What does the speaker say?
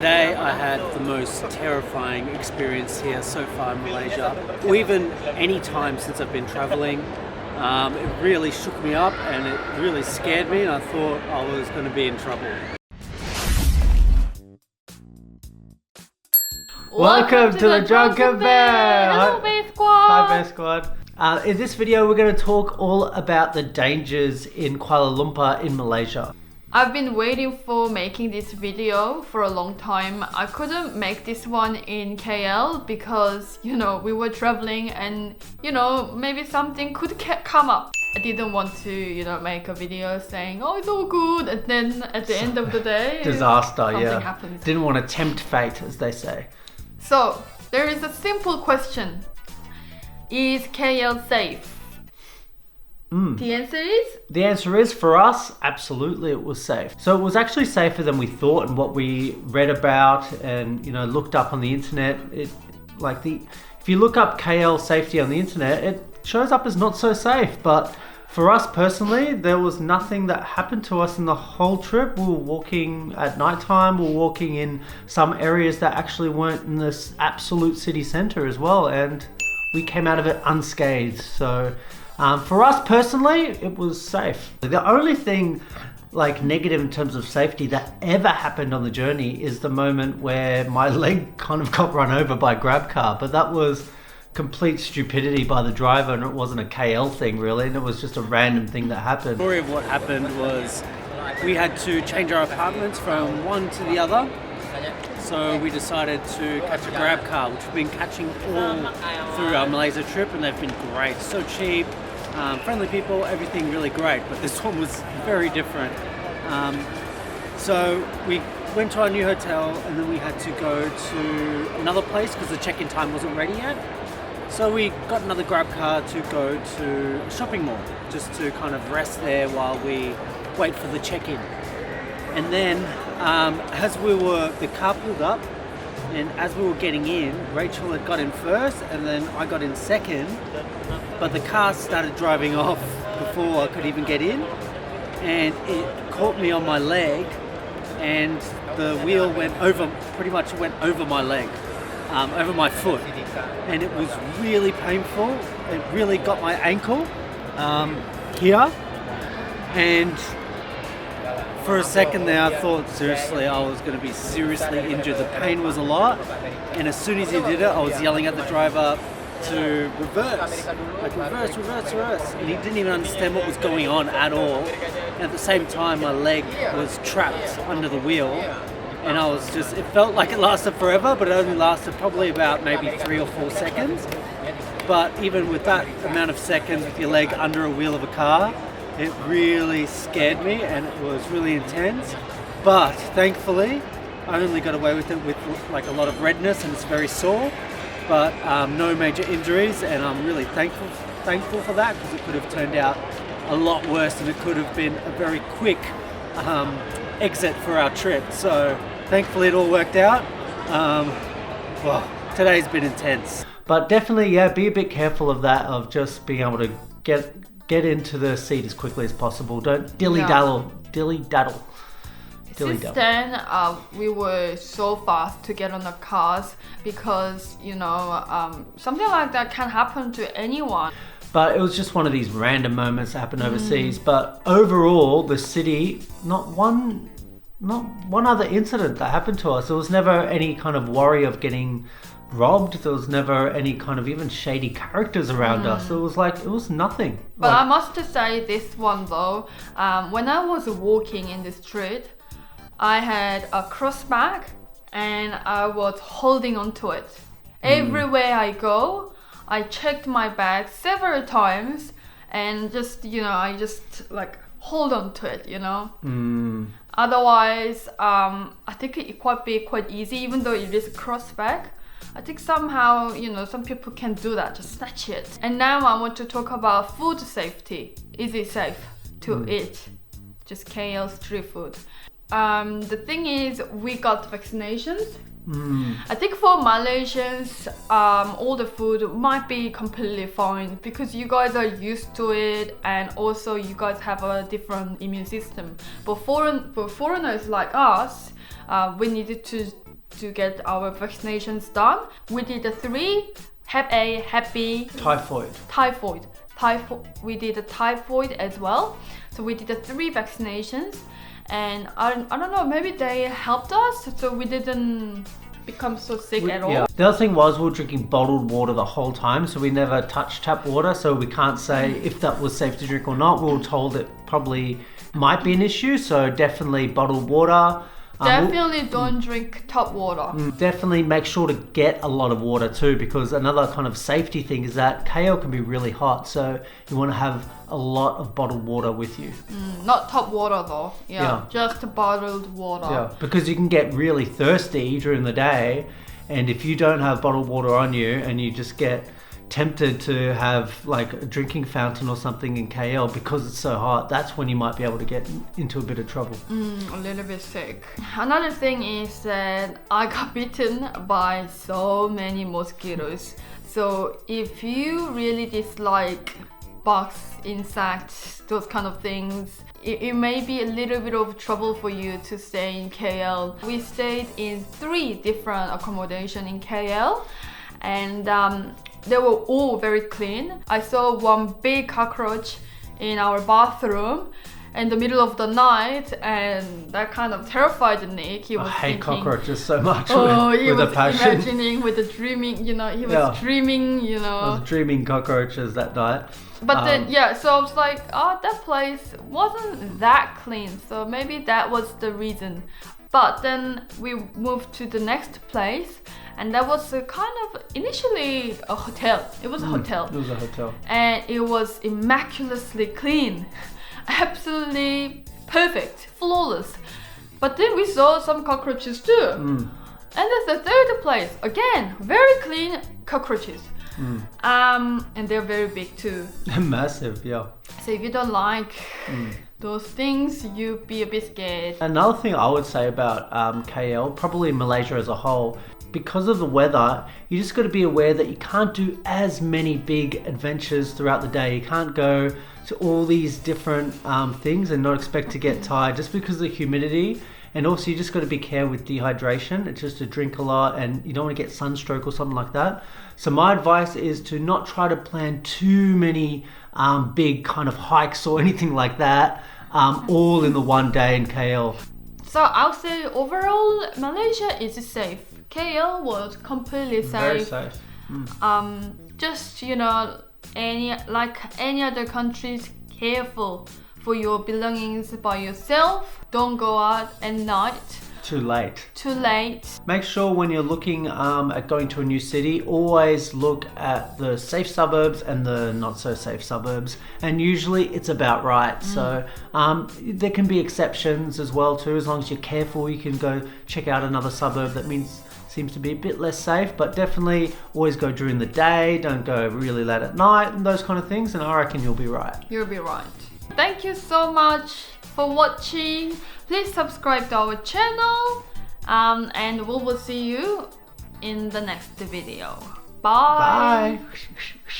Today I had the most terrifying experience here so far in Malaysia, or even any time since I've been travelling. It really shook me up and it really scared me, and I thought I was going to be in trouble. Welcome to the Drunken Bear! Hello, Bear Squad! Hi, Bear Squad. In this video, we're going to talk all about the dangers in Kuala Lumpur in Malaysia. I've been waiting for making this video for a long time. I couldn't make this one in KL because, we were traveling and, maybe something could come up. I didn't want to, make a video saying, oh, it's all good, and then at the end of the day, Disaster, something yeah. happens. Didn't want to tempt fate, as they say. So, there is a simple question. Is KL safe? The answer is? The answer is, for us, absolutely it was safe. So it was actually safer than we thought, and what we read about and looked up on the internet. If you look up KL safety on the internet, it shows up as not so safe. But for us personally, there was nothing that happened to us in the whole trip. We were walking at nighttime. We were walking in some areas that actually weren't in this absolute city centre as well, and we came out of it unscathed. So for us personally, it was safe. The only thing negative in terms of safety that ever happened on the journey is the moment where my leg kind of got run over by a grab car, but that was complete stupidity by the driver, and it wasn't a KL thing really, and it was just a random thing that happened. The story of what happened was we had to change our apartments from one to the other. So we decided to catch a grab car, which we've been catching all through our Malaysia trip, and they've been great, so cheap. Friendly people, everything really great, but this one was very different. So we went to our new hotel, and then we had to go to another place because the check-in time wasn't ready yet. So we got another grab car to go to a shopping mall, just to kind of rest there while we wait for the check-in. And then as the car pulled up, and as we were getting in, Rachel had got in first, and then I got in second, but the car started driving off before I could even get in, and it caught me on my leg, and the wheel pretty much went over my leg, over my foot, and it was really painful. It really got my ankle here, and for a second there, I thought seriously I was going to be seriously injured. The pain was a lot, and as soon as he did it, I was yelling at the driver to reverse, reverse, and he didn't even understand what was going on at all. And at the same time, my leg was trapped under the wheel, and it felt like it lasted forever, but it only lasted probably about maybe 3 or 4 seconds. But even with that amount of seconds with your leg under a wheel of a car, it really scared me, and it was really intense. But thankfully, I only got away with it with a lot of redness, and it's very sore, but no major injuries, and I'm really thankful for that, because it could have turned out a lot worse, and it could have been a very quick exit for our trip. So thankfully it all worked out. Today's been intense. But definitely, be a bit careful of that, of just being able to get into the seat as quickly as possible. Don't dilly-daddle. Since then, we were so fast to get on the cars because, something like that can happen to anyone. But it was just one of these random moments that happened overseas. But overall, the city, not one other incident that happened to us. There was never any kind of worry of getting robbed. There was never any kind of even shady characters around us. It was nothing. But I must say this one though, when I was walking in the street, I had a cross bag and I was holding onto it. Everywhere I go, I checked my bag several times and I just hold on to it, Otherwise, I think it could be quite easy, even though it is a cross bag. I think somehow, some people can do that, just snatch it. And now I want to talk about food safety. Is it safe to eat just KL street food? The thing is, we got vaccinations. I think for Malaysians, all the food might be completely fine because you guys are used to it, and also you guys have a different immune system. But for foreigners like us, we needed to to get our vaccinations done. We did the 3, Hep A, Hep B, Typhoid. We did the typhoid as well. So we did the 3 vaccinations, and I don't know, maybe they helped us, so we didn't become so sick at all. Yeah. The other thing was we were drinking bottled water the whole time, so we never touched tap water, so we can't say if that was safe to drink or not. We were told it probably might be an issue, so definitely bottled water. Definitely don't drink tap water. Definitely make sure to get a lot of water too, because another kind of safety thing is that kale can be really hot, so you want to have a lot of bottled water with you. Not tap water though. Yeah, just bottled water. Yeah, because you can get really thirsty during the day, and if you don't have bottled water on you and you just get tempted to have like a drinking fountain or something in KL because it's so hot, that's when you might be able to get into a bit of trouble. A little bit sick. Another thing is that I got bitten by so many mosquitoes. So if you really dislike bugs, insects, those kind of things, it may be a little bit of trouble for you to stay in KL. We stayed in 3 different accommodation in KL, and they were all very clean. I saw one big cockroach in our bathroom in the middle of the night, and that kind of terrified Nick. He was I hate thinking, cockroaches so much he with a was passion. imagining with the dreaming, he was dreaming, I was dreaming cockroaches that night. But then, so I was like, oh, that place wasn't that clean, so maybe that was the reason. But then we moved to the next place, and that was a kind of initially a hotel. It was a hotel. It was a hotel. And it was immaculately clean. Absolutely perfect, flawless. But then we saw some cockroaches too. And that's the 3rd place. Again, very clean cockroaches. And they're very big too. Massive, yeah. So if you don't like those things, you'd be a bit scared. Another thing I would say about KL, probably Malaysia as a whole, because of the weather, you just got to be aware that you can't do as many big adventures throughout the day. You can't go to all these different things and not expect to get tired just because of the humidity. And also you just got to be careful with dehydration. It's just to drink a lot, and you don't want to get sunstroke or something like that. So my advice is to not try to plan too many big kind of hikes or anything like that, all in the one day in KL. So I'll say overall Malaysia is safe. KL was completely safe. Very safe. Just any other countries, careful for your belongings by yourself. Don't go out at night. Too late. Make sure when you're looking at going to a new city, always look at the safe suburbs and the not so safe suburbs, and usually it's about right. So there can be exceptions as well too. As long as you're careful, you can go check out another suburb that seems to be a bit less safe, but definitely always go during the day. Don't go really late at night and those kind of things, and I reckon you'll be right. You'll be right. Thank you so much for watching. Please subscribe to our channel, and we will see you in the next video. Bye. Bye.